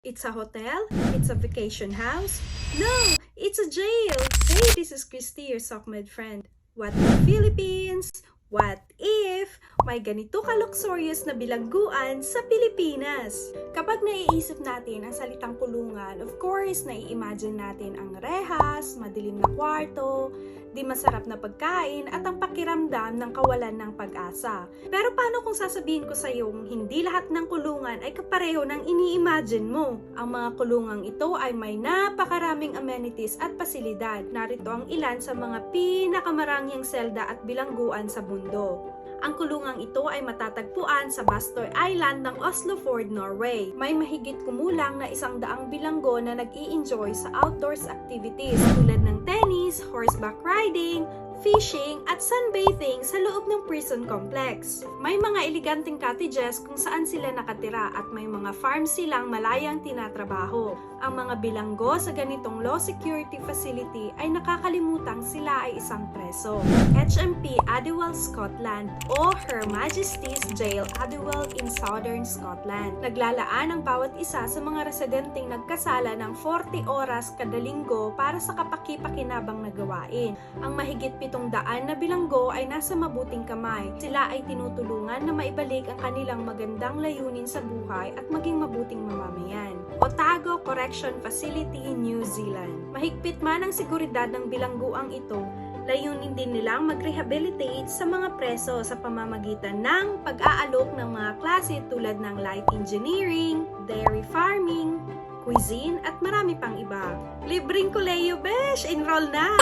It's a hotel? It's a vacation house? No, it's a jail! Hey, this is Christy, your SOCMED friend. What if Philippines? What if may ganito ka-luxurious na bilangguan sa Pilipinas? Kapag naiisip natin ang salitang kulungan, of course, nai-imagine natin ang rehas, madilim na kwarto, di masarap na pagkain at ang pakiramdam ng kawalan ng pag-asa. Pero paano kung sasabihin ko sa iyong hindi lahat ng kulungan ay kapareho ng ini-imagine mo? Ang mga kulungang ito ay may napakaraming amenities at pasilidad. Narito ang ilan sa mga pinakamarangyang selda at bilangguan sa mundo. Ang kulungang ito ay matatagpuan sa Bastøy Island ng Oslofjord, Norway. May mahigit kumulang na 100 bilanggo na nag-i-enjoy sa outdoors activities tulad ng tennis, horseback riding, fishing at sunbathing sa loob ng prison complex. May mga eleganteng cottages kung saan sila nakatira at may mga farm silang malayang tinatrabaho. Ang mga bilanggo sa ganitong low security facility ay nakakalimutang sila ay isang preso. HMP Adderwell, Scotland o Her Majesty's Jail Adderwell in Southern Scotland. Naglalaan ang bawat isa sa mga residenteng nagkasala ng 40 oras kada linggo para sa kapaki-pakinabang na gawain. Ang mahigit 700 na bilanggo ay nasa mabuting kamay. Sila ay tinutulungan na maibalik ang kanilang magandang layunin sa buhay at maging mabuting mamamayan. Otago Correction Facility, New Zealand. Mahigpit man ang seguridad ng bilangguang ito, layunin din nilang mag-rehabilitate sa mga preso sa pamamagitan ng pag-aalok ng mga klase tulad ng light engineering, dairy farming, cuisine at marami pang iba. Libreng koleyo, besh! Enroll na!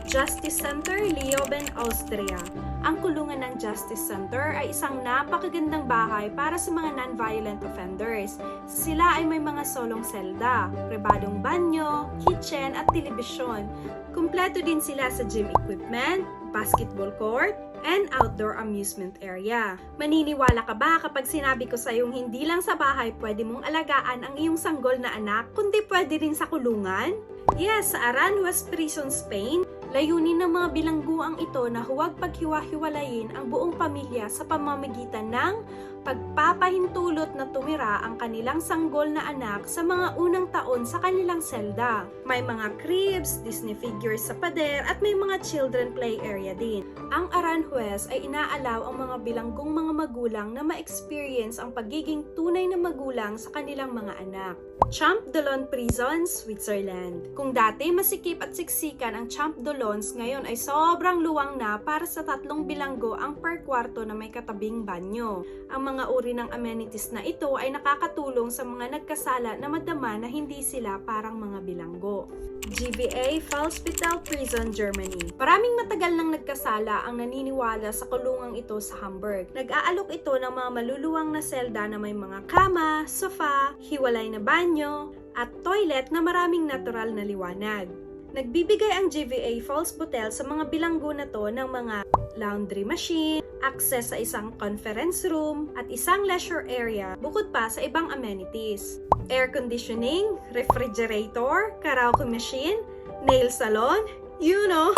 Justice Center, Leoben, Austria. Ang kulungan ng Justice Center ay isang napakagandang bahay para sa mga non-violent offenders. Sila ay may mga solong selda, pribadong banyo, kitchen at telebisyon. Kumpleto din sila sa gym equipment, basketball court, and outdoor amusement area. Maniniwala ka ba kapag sinabi ko sa iyong hindi lang sa bahay pwede mong alagaan ang iyong sanggol na anak, kundi pwede rin sa kulungan? Yes, sa Aranjuez Prison, Spain, layunin ng mga bilangguang ito na huwag paghiwa-hiwalayin ang buong pamilya sa pamamagitan ng pagpapahintulot na tumira ang kanilang sanggol na anak sa mga unang taon sa kanilang selda. May mga cribs, Disney figures sa pader at may mga children play area din. Ang Aranjuez ay inaalaw ang mga bilanggong mga magulang na ma-experience ang pagiging tunay na magulang sa kanilang mga anak. Champ de Lons Prison, Switzerland. Kung dati masikip at siksikan ang Champ de Lons, ngayon ay sobrang luwang na para sa 3 bilanggo ang per kwarto na may katabing banyo. Ang mga uri ng amenities na ito ay nakakatulong sa mga nagkasala na madama na hindi sila parang mga bilanggo. GVA Pfalzspital Prison, Germany. Maraming matagal nang nagkasala ang naniniwala sa kulungang ito sa Hamburg. Nag-aalok ito ng mga maluluwang na selda na may mga kama, sofa, hiwalay na banyo, at toilet na maraming natural na liwanag. Nagbibigay ang GVA Pfalzspital sa mga bilanggo na to ng mga laundry machine, access sa isang conference room, at isang leisure area bukod pa sa ibang amenities. Air conditioning, refrigerator, karaoke machine, nail salon, you know.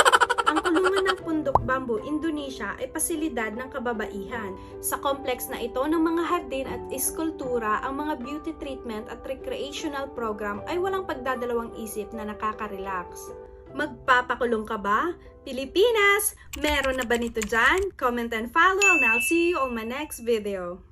Ang kulungan ng Pundok Bamboo, Indonesia ay pasilidad ng kababaihan. Sa complex na ito ng mga hardin at eskultura, ang mga beauty treatment at recreational program ay walang pagdadalawang isip na nakaka-relax. Magpapakulong ka ba? Pilipinas, meron na ba nito dyan? Comment and follow and I'll see you on my next video.